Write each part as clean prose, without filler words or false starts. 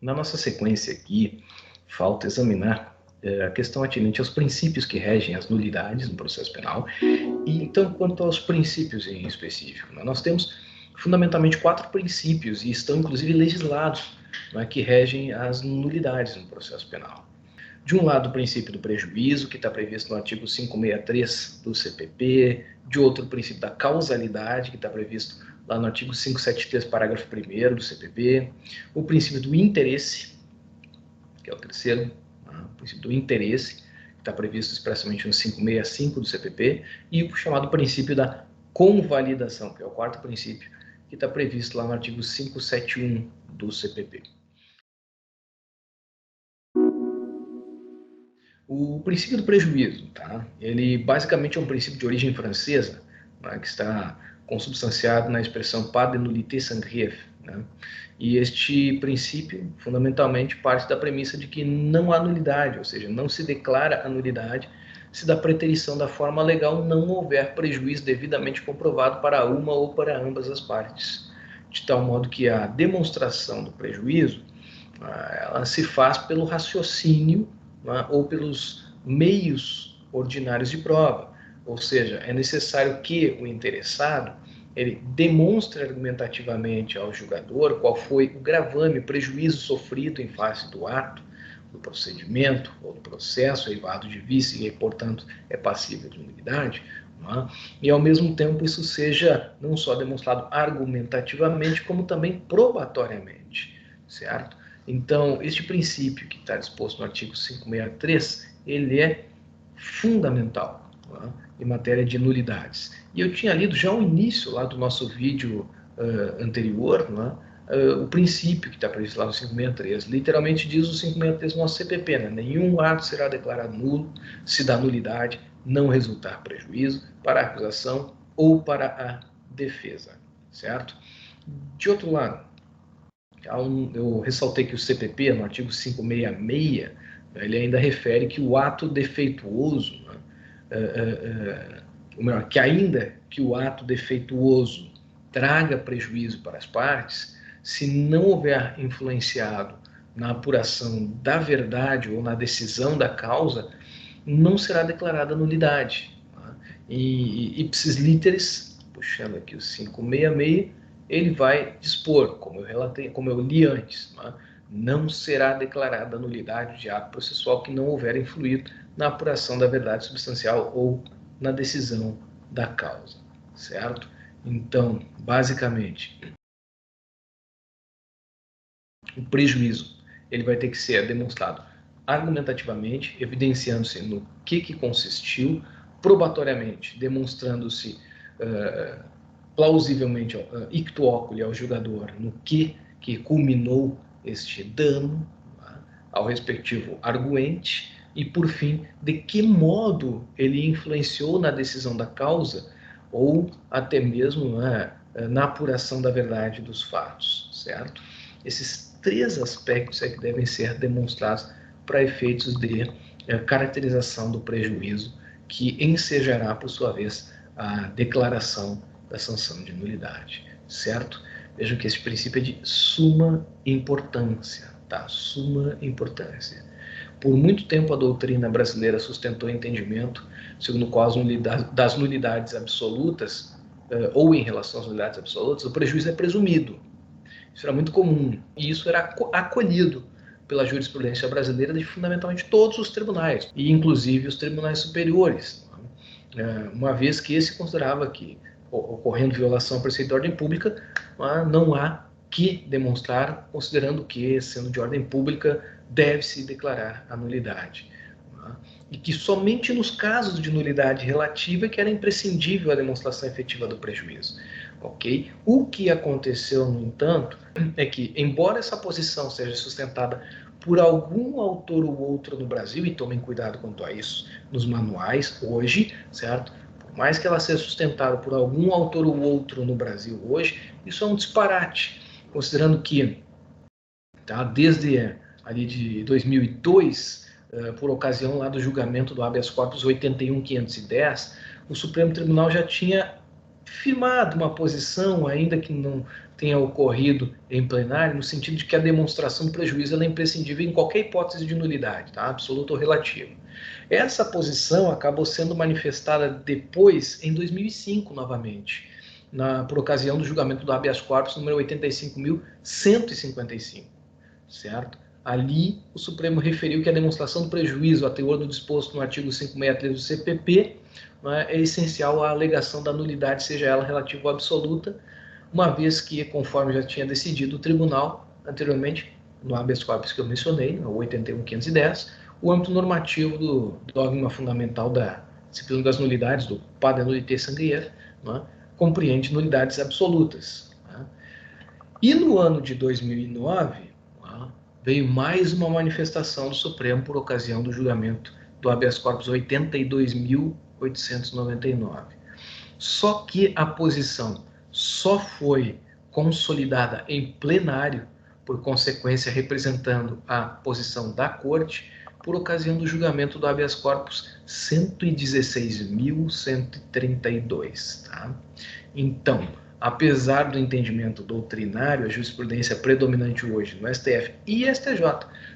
Na nossa sequência aqui, falta examinar a questão atinente aos princípios que regem as nulidades no processo penal. E então, quanto aos princípios em específico, nós temos fundamentalmente 4 princípios, e estão inclusive legislados, que regem as nulidades no processo penal. De um lado, o princípio do prejuízo, que está previsto no artigo 563 do CPP. De outro, o princípio da causalidade, que está previsto lá no artigo 573, parágrafo 1º do CPP. O princípio do interesse, que é o terceiro, o princípio do interesse, que está previsto expressamente no 565 do CPP. E o chamado princípio da convalidação, que é o quarto princípio, que está previsto lá no artigo 571 do CPP. O princípio do prejuízo, ele basicamente é um princípio de origem francesa, que está consubstanciado na expressão pas de nullité sans grief. E este princípio, fundamentalmente, parte da premissa de que não há nulidade, ou seja, não se declara a nulidade se da preterição da forma legal não houver prejuízo devidamente comprovado para uma ou para ambas as partes. De tal modo que a demonstração do prejuízo ela se faz pelo raciocínio ou pelos meios ordinários de prova, ou seja, é necessário que o interessado ele demonstre argumentativamente ao julgador qual foi o gravame, o prejuízo sofrido em face do ato, do procedimento ou do processo, eivado de vício e, portanto, é passível de nulidade, e ao mesmo tempo isso seja não só demonstrado argumentativamente, como também probatoriamente, certo? Então, este princípio que está disposto no artigo 563, ele é fundamental em matéria de nulidades. E eu tinha lido já o início lá do nosso vídeo anterior, o princípio que está previsto lá no 563. Literalmente diz o 563 do nosso CPP, nenhum ato será declarado nulo se da nulidade não resultar prejuízo para a acusação ou para a defesa, certo? De outro lado, eu ressaltei que o CPP, no artigo 566, ele ainda refere que o ato defeituoso, ou melhor, que ainda que o ato defeituoso traga prejuízo para as partes, se não houver influenciado na apuração da verdade ou na decisão da causa, não será declarada nulidade. E ipsis literis, puxando aqui o 566, ele vai dispor, como eu relatei, como eu li antes, não será declarada nulidade de ato processual que não houver influído na apuração da verdade substancial ou na decisão da causa, certo? Então, basicamente, o prejuízo ele vai ter que ser demonstrado argumentativamente, evidenciando-se no que consistiu, probatoriamente, demonstrando-se plausivelmente ictu oculi ao julgador no que culminou este dano ao respectivo arguente e, por fim, de que modo ele influenciou na decisão da causa ou até mesmo na apuração da verdade dos fatos, certo? Esses 3 aspectos é que devem ser demonstrados para efeitos de caracterização do prejuízo, que ensejará, por sua vez, a declaração da sanção de nulidade, certo? Vejam que esse princípio é de suma importância, Suma importância. Por muito tempo a doutrina brasileira sustentou o entendimento segundo o qual das nulidades absolutas, ou em relação às nulidades absolutas, o prejuízo é presumido. Isso era muito comum, e isso era acolhido pela jurisprudência brasileira de fundamentalmente todos os tribunais, e inclusive os tribunais superiores, uma vez que se considerava que, ocorrendo violação ao preceito de ordem pública, não há que demonstrar, considerando que, sendo de ordem pública, deve-se declarar a nulidade. E que somente nos casos de nulidade relativa é que era imprescindível a demonstração efetiva do prejuízo. Okay? O que aconteceu, no entanto, é que, embora essa posição seja sustentada por algum autor ou outro no Brasil, e tomem cuidado quanto a isso nos manuais hoje, certo? Por mais que ela seja sustentada por algum autor ou outro no Brasil hoje, isso é um disparate, considerando que, desde ali de 2002, por ocasião lá do julgamento do habeas corpus 81.510, o Supremo Tribunal já tinha firmado uma posição, ainda que não tenha ocorrido em plenário, no sentido de que a demonstração do prejuízo ela é imprescindível em qualquer hipótese de nulidade, tá? Absoluta ou relativa. Essa posição acabou sendo manifestada depois, em 2005, novamente, por ocasião do julgamento do habeas corpus número 85.155, certo? Ali, o Supremo referiu que a demonstração do prejuízo a teor do disposto no artigo 563 do CPP, né, é essencial à alegação da nulidade, seja ela relativa ou absoluta, uma vez que, conforme já tinha decidido o tribunal anteriormente, no habeas corpus que eu mencionei, o 81.510, o âmbito normativo do dogma fundamental da disciplina das nulidades, do pas de nullité sanguière, né, compreende nulidades absolutas. Né? E no ano de 2009, veio mais uma manifestação do Supremo por ocasião do julgamento do habeas corpus 82.899. Só que a posição só foi consolidada em plenário, por consequência representando a posição da Corte, por ocasião do julgamento do habeas corpus 116.132. Tá? Então, apesar do entendimento doutrinário, a jurisprudência predominante hoje no STF e STJ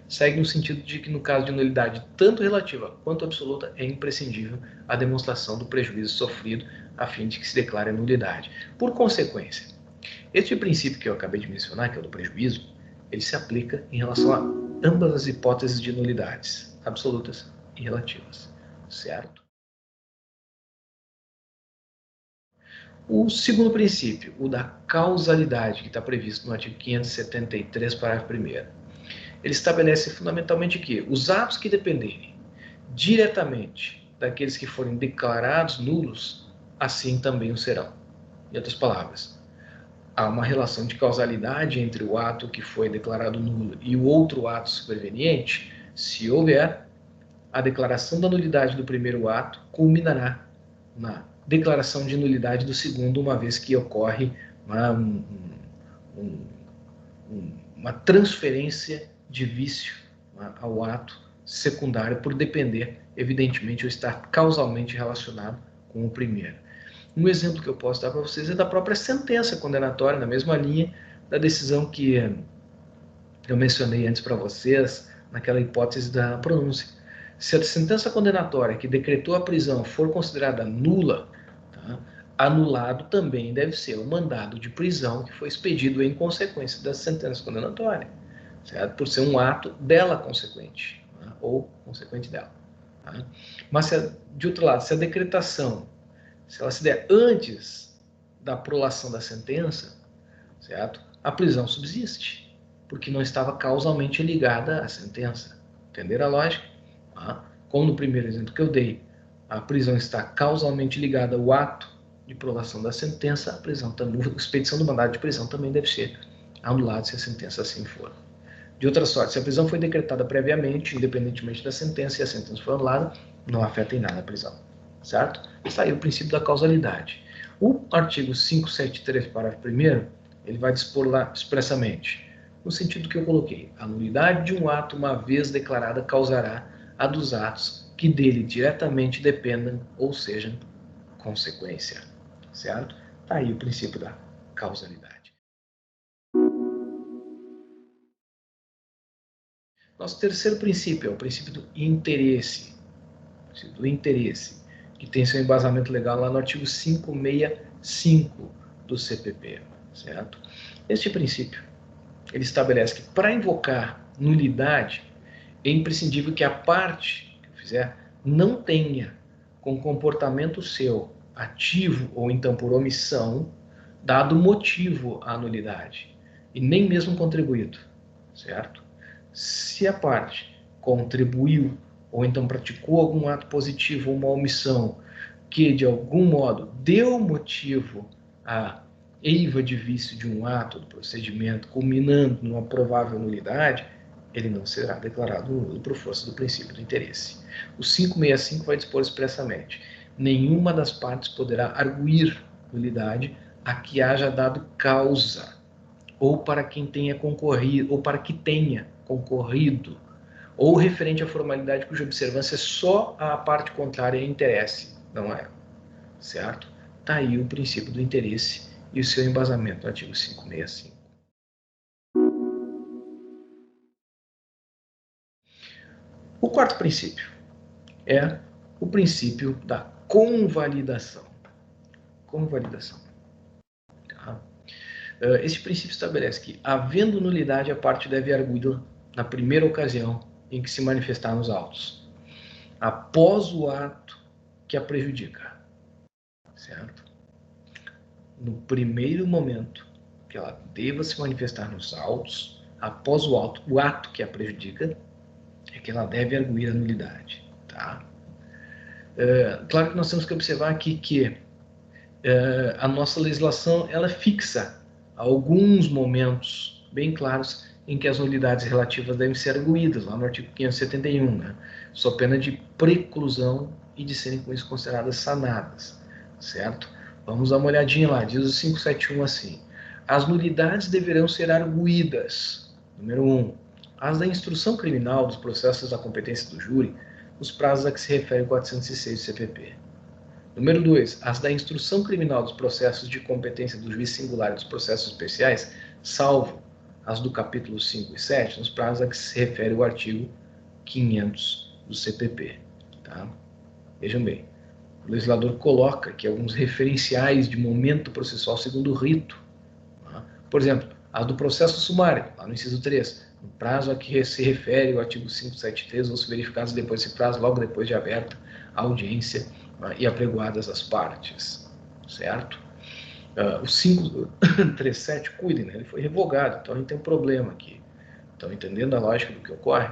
segue no sentido de que, no caso de nulidade tanto relativa quanto absoluta, é imprescindível a demonstração do prejuízo sofrido a fim de que se declare a nulidade. Por consequência, este princípio que eu acabei de mencionar, que é o do prejuízo, ele se aplica em relação a ambas as hipóteses de nulidades, absolutas e relativas, certo? O segundo princípio, o da causalidade, que está previsto no artigo 573, parágrafo 1º, ele estabelece fundamentalmente que os atos que dependerem diretamente daqueles que forem declarados nulos, assim também o serão. Em outras palavras, há uma relação de causalidade entre o ato que foi declarado nulo e o outro ato superveniente. Se houver, a declaração da nulidade do primeiro ato culminará na declaração de nulidade do segundo, uma vez que ocorre uma transferência de vício ao ato secundário, por depender, evidentemente, ou estar causalmente relacionado com o primeiro. Um exemplo que eu posso dar para vocês é da própria sentença condenatória, na mesma linha da decisão que eu mencionei antes para vocês, naquela hipótese da pronúncia. Se a sentença condenatória que decretou a prisão for considerada nula, tá, anulado também deve ser o mandado de prisão que foi expedido em consequência da sentença condenatória, certo? Por ser um ato dela consequente, tá, ou consequente dela. Tá? Mas, de outro lado, se a decretação, se ela se der antes da prolação da sentença, certo? A prisão subsiste, porque não estava causalmente ligada à sentença. Entenderam a lógica? Tá? Como no primeiro exemplo que eu dei, a prisão está causalmente ligada ao ato de prolação da sentença, a prisão também, a expedição do mandado de prisão também deve ser anulada se a sentença assim for. De outra sorte, se a prisão foi decretada previamente, independentemente da sentença, e a sentença foi anulada, não afeta em nada a prisão. Certo? Está aí o princípio da causalidade. O artigo 573, parágrafo 1º, ele vai dispor lá expressamente, no sentido que eu coloquei: a nulidade de um ato, uma vez declarada, causará a dos atos que dele diretamente dependam ou sejam consequência. Certo? Está aí o princípio da causalidade. Nosso terceiro princípio é o princípio do interesse. Do interesse, que tem seu embasamento legal lá no artigo 565 do CPP, certo? Este princípio, ele estabelece que para invocar nulidade, é imprescindível que a parte que fizer não tenha, com comportamento seu, ativo ou então por omissão, dado motivo à nulidade, e nem mesmo contribuído, certo? Se a parte contribuiu ou então praticou algum ato positivo ou uma omissão que, de algum modo, deu motivo à eiva de vício de um ato, do procedimento, culminando numa provável nulidade, ele não será declarado nulo por força do princípio do interesse. O 565 vai dispor expressamente: nenhuma das partes poderá arguir nulidade a que haja dado causa, ou para quem tenha concorrido, ou para que tenha concorrido, ou referente à formalidade cuja observância só à parte contrária interesse, não é? Certo? Está aí o princípio do interesse e o seu embasamento no artigo 565. O quarto princípio é o princípio da convalidação. Convalidação. Tá? Esse princípio estabelece que, havendo nulidade, a parte deve arguí-la na primeira ocasião em que se manifestar nos autos, após o ato que a prejudica. Certo? No primeiro momento que ela deva se manifestar nos autos, após o ato que a prejudica, é que ela deve arguir a nulidade. Tá? Claro que nós temos que observar aqui que a nossa legislação ela fixa alguns momentos bem claros em que as nulidades relativas devem ser arguídas, lá no artigo 571, né? Sob pena de preclusão e de serem com isso consideradas sanadas, certo? Vamos dar uma olhadinha lá, diz o 571 assim: as nulidades deverão ser arguídas, número 1, as da instrução criminal dos processos da competência do júri, nos prazos a que se refere o 406 do CPP. Número 2, as da instrução criminal dos processos de competência do juiz singular e dos processos especiais, salvo as do capítulo 5 e 7, nos prazos a que se refere o artigo 500 do CPP. Tá? Vejam bem, o legislador coloca aqui alguns referenciais de momento processual segundo o rito. Tá? Por exemplo, as do processo sumário, lá no inciso 3, no prazo a que se refere o artigo 573, vão se verificados depois desse prazo, logo depois de aberta a audiência e apregoadas as partes, certo? O 537, cuidem, né? Ele foi revogado, então a gente tem um problema aqui. Estão entendendo a lógica do que ocorre?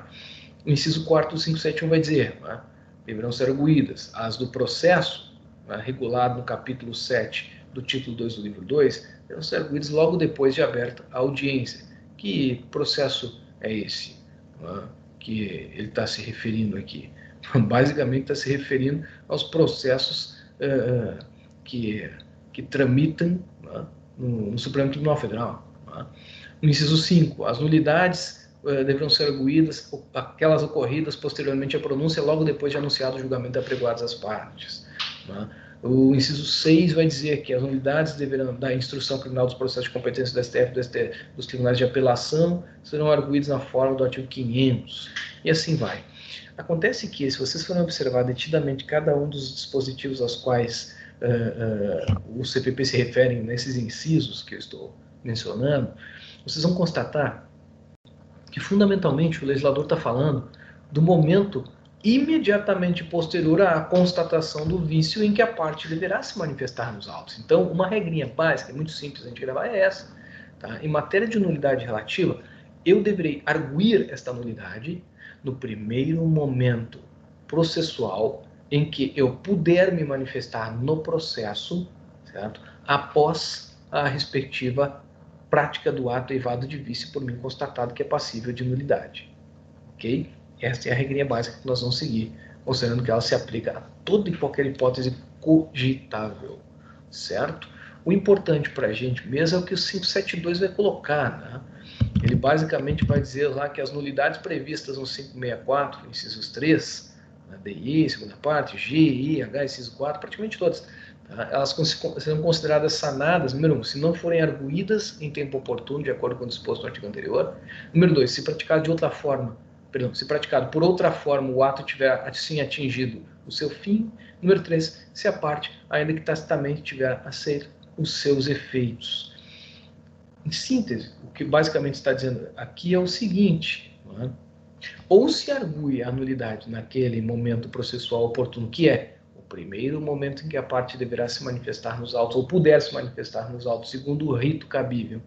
O inciso 4 do 571 vai dizer, né, deverão ser arguídas as do processo, né, regulado no capítulo 7 do título 2 do livro 2, deverão ser arguídas logo depois de aberta a audiência. Que processo é esse, né, que ele está se referindo aqui? Basicamente está se referindo aos processos que tramitam, né, no Supremo Tribunal Federal. Né. No inciso 5, as nulidades deverão ser arguídas aquelas ocorridas posteriormente à pronúncia, logo depois de anunciado o julgamento e apregoadas as partes. Né. O inciso 6 vai dizer que as nulidades deverão, da instrução criminal dos processos de competência do STF e dos tribunais de apelação, serão arguídos na forma do artigo 500. E assim vai. Acontece que, se vocês forem observar detidamente cada um dos dispositivos aos quais o CPP se refere nesses incisos que eu estou mencionando, vocês vão constatar que, fundamentalmente, o legislador está falando do momento imediatamente posterior à constatação do vício em que a parte deverá se manifestar nos autos. Então, uma regrinha básica, muito simples a gente gravar, é essa. Tá? Em matéria de nulidade relativa, eu deverei arguir esta nulidade no primeiro momento processual em que eu puder me manifestar no processo, certo? Após a respectiva prática do ato eivado de vício por mim constatado que é passível de nulidade. Ok? Esta é a regrinha básica que nós vamos seguir, considerando que ela se aplica a toda e qualquer hipótese cogitável, certo? O importante para a gente mesmo é o que o 572 vai colocar, né? Ele basicamente vai dizer lá que as nulidades previstas no 564, incisos 3, né, DI, segunda parte, G, I, H, inciso 4, praticamente todas, tá? Elas serão consideradas sanadas, número 1, se não forem arguídas em tempo oportuno, de acordo com o disposto no artigo anterior. Número 2, se praticado de outra forma, se praticado por outra forma, o ato tiver assim atingido o seu fim. Número 3, se a parte, ainda que tacitamente, tiver a ser os seus efeitos. Em síntese, o que basicamente está dizendo aqui é o seguinte, não é? Ou se argue a nulidade naquele momento processual oportuno, que é o primeiro momento em que a parte deverá se manifestar nos autos, ou puder se manifestar nos autos, segundo o rito cabível,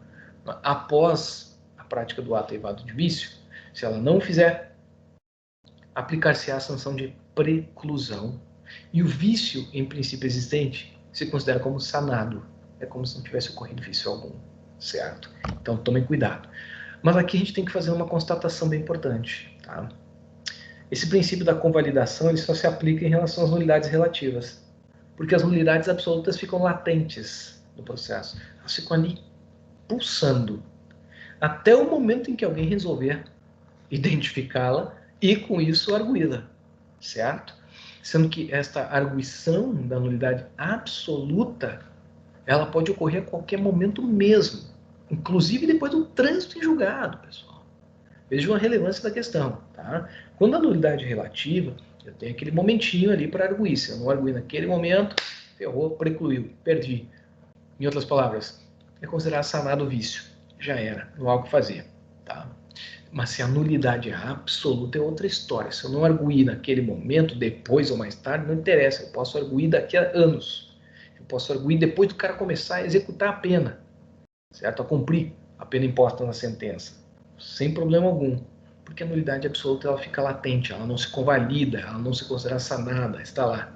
após a prática do ato eivado de vício. Se ela não fizer, aplicar-se-á a sanção de preclusão. E o vício, em princípio existente, se considera como sanado. É como se não tivesse ocorrido vício algum, certo? Então, tomem cuidado. Mas aqui a gente tem que fazer uma constatação bem importante, tá? Esse princípio da convalidação ele só se aplica em relação às nulidades relativas, porque as nulidades absolutas ficam latentes no processo. Elas ficam ali pulsando até o momento em que alguém resolver identificá-la e, com isso, arguí-la, certo? sendo que esta arguição da nulidade absoluta, ela pode ocorrer a qualquer momento mesmo, inclusive depois do trânsito em julgado, pessoal. Vejam a relevância da questão, tá? Quando a nulidade relativa, eu tenho aquele momentinho ali para arguir. Se eu não arguir naquele momento, ferrou, precluiu, perdi. Em outras palavras, é considerado sanado o vício. Já era, não há o que fazer, tá? Mas se a nulidade é absoluta, é outra história. Se eu não arguir naquele momento, depois ou mais tarde, não interessa. Eu posso arguir daqui a anos. Eu posso arguir depois do cara começar a executar a pena, certo? A cumprir a pena imposta na sentença, sem problema algum. Porque a nulidade absoluta, ela fica latente, ela não se convalida, ela não se considera sanada, está lá,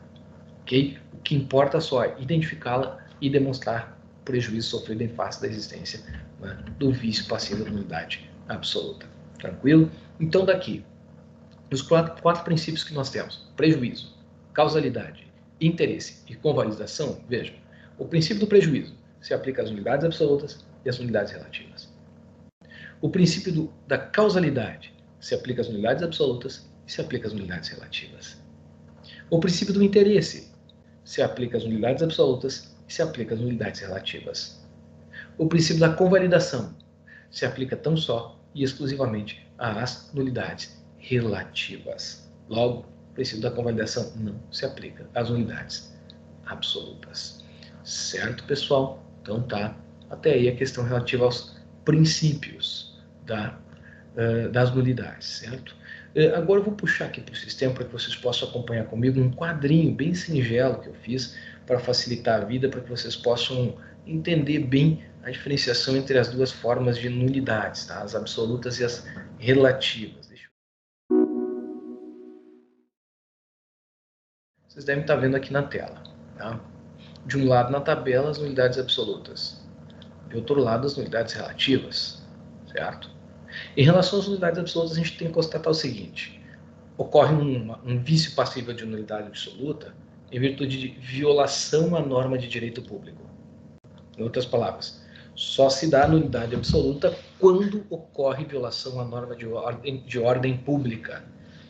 ok? O que importa só é identificá-la e demonstrar o prejuízo sofrido em face da existência, né, do vício passivo da nulidade absoluta. Tranquilo? Então, daqui, os quatro princípios que nós temos: prejuízo, causalidade, interesse e convalidação. Vejam, o princípio do prejuízo se aplica às nulidades absolutas e às nulidades relativas. O princípio da causalidade se aplica às nulidades absolutas e se aplica às nulidades relativas. O princípio do interesse se aplica às nulidades absolutas e se aplica às nulidades relativas. O princípio da convalidação se aplica tão só e exclusivamente às nulidades relativas. Logo, o princípio da convalidação não se aplica às nulidades absolutas. Certo, pessoal? Então tá, até aí a questão relativa aos princípios das nulidades, certo? Agora eu vou puxar aqui para o sistema para que vocês possam acompanhar comigo um quadrinho bem singelo que eu fiz para facilitar a vida, para que vocês possam entender bem a diferenciação entre as duas formas de nulidades, tá? As absolutas e as relativas. Vocês devem estar vendo aqui na tela, tá? De um lado na tabela as nulidades absolutas, de outro lado as nulidades relativas, certo? Em relação às nulidades absolutas, a gente tem que constatar o seguinte: ocorre um vício passível de nulidade absoluta em virtude de violação à norma de direito público. Em outras palavras, só se dá nulidade absoluta quando ocorre violação à norma de ordem pública.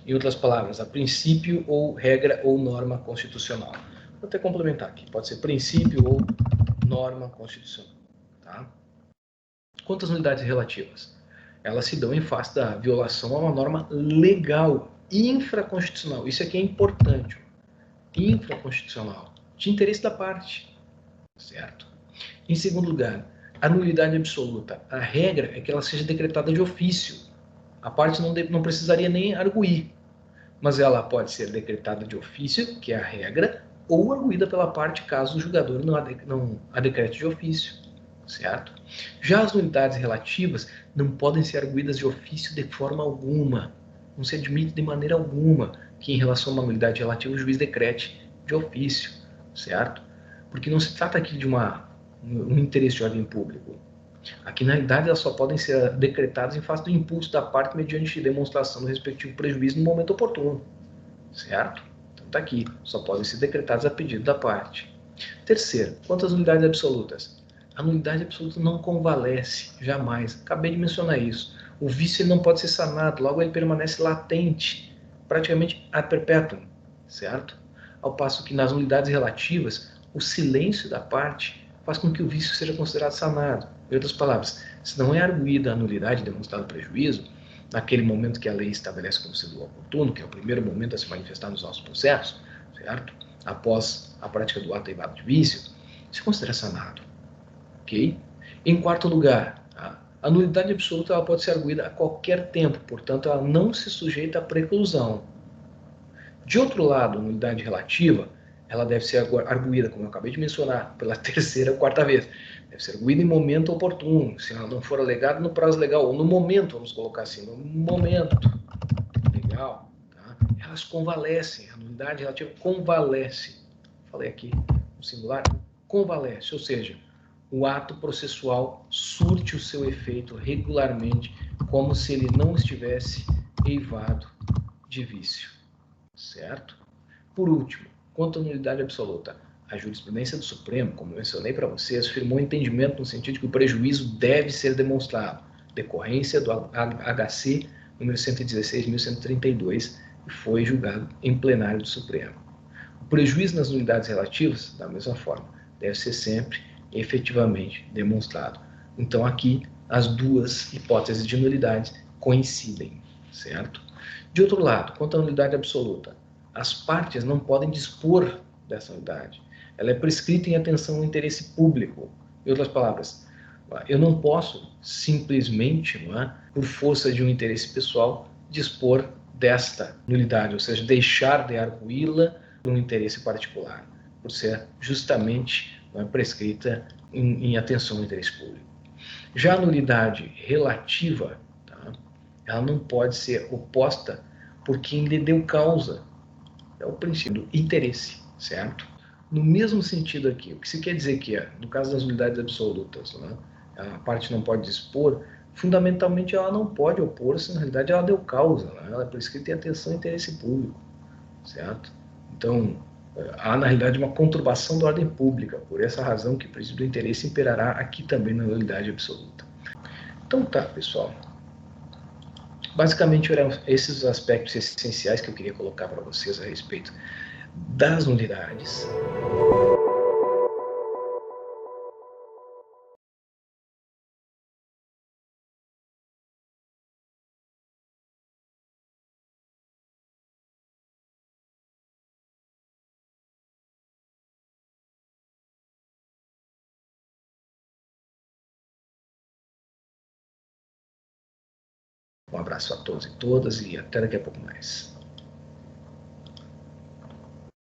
Em outras palavras, a princípio ou regra ou norma constitucional. Vou até complementar aqui, pode ser princípio ou norma constitucional. Tá? Quanto às nulidades relativas? Elas se dão em face da violação a uma norma legal, infraconstitucional. Isso aqui é importante. Infraconstitucional, de interesse da parte, certo? Em segundo lugar, a nulidade absoluta. A regra é que ela seja decretada de ofício. A parte não precisaria nem arguir, mas ela pode ser decretada de ofício, que é a regra, ou arguída pela parte caso o julgador não a decrete de ofício, certo? Já as nulidades relativas não podem ser arguídas de ofício de forma alguma. Não se admite de maneira alguma que em relação a uma nulidade relativa o juiz decrete de ofício, certo? Porque não se trata aqui de um interesse de ordem público. Aqui, na realidade, elas só podem ser decretadas em face do impulso da parte mediante demonstração do respectivo prejuízo no momento oportuno, certo? Então tá aqui, só podem ser decretadas a pedido da parte. Terceiro, quanto às nulidades absolutas? A nulidade absoluta não convalesce, jamais. Acabei de mencionar isso. O vício não pode ser sanado, logo ele permanece latente, praticamente ad perpetuum, certo? Ao passo que nas nulidades relativas, o silêncio da parte faz com que o vício seja considerado sanado. Em outras palavras, se não é arguída a nulidade demonstrado prejuízo, naquele momento que a lei estabelece como sendo oportuno, que é o primeiro momento a se manifestar nos nossos processos, certo? Após a prática do ato eivado de vício, se considera sanado. Ok? Em quarto lugar, a nulidade absoluta ela pode ser arguída a qualquer tempo, portanto, ela não se sujeita à preclusão. De outro lado, a nulidade relativa, ela deve ser arguída, como eu acabei de mencionar, pela terceira ou quarta vez. Deve ser arguída em momento oportuno, se ela não for alegada no prazo legal, ou no momento, vamos colocar assim, no momento legal. Tá? Elas convalescem, a nulidade relativa convalesce. Falei aqui no singular, convalesce, ou seja, o ato processual surte o seu efeito regularmente, como se ele não estivesse eivado de vício, certo? Por último, quanto à nulidade absoluta, a jurisprudência do Supremo, como eu mencionei para vocês, firmou entendimento no sentido de que o prejuízo deve ser demonstrado, decorrência do HC número 116.132, e foi julgado em plenário do Supremo. O prejuízo nas nulidades relativas, da mesma forma, deve ser sempre efetivamente demonstrado. Então, aqui, as duas hipóteses de nulidade coincidem, certo? De outro lado, quanto à nulidade absoluta, as partes não podem dispor dessa nulidade. Ela é prescrita em atenção ao interesse público. Em outras palavras, eu não posso simplesmente, por força de um interesse pessoal, dispor desta nulidade, ou seja, deixar de arguí-la por um interesse particular, por ser justamente prescrita em atenção ao interesse público. Já a nulidade relativa, tá, ela não pode ser oposta por quem lhe deu causa. É o princípio do interesse, certo? No mesmo sentido aqui, o que se quer dizer que, no caso das nulidades absolutas, a parte não pode dispor, fundamentalmente ela não pode opor-se, na realidade ela deu causa, ela é prescrita em atenção ao interesse público, certo? Então, há na realidade uma conturbação da ordem pública, por essa razão que o princípio do interesse imperará aqui também na nulidade absoluta. Então tá, pessoal. Basicamente eram esses os aspectos essenciais que eu queria colocar para vocês a respeito das nulidades. Um abraço a todos e todas e até daqui a pouco mais.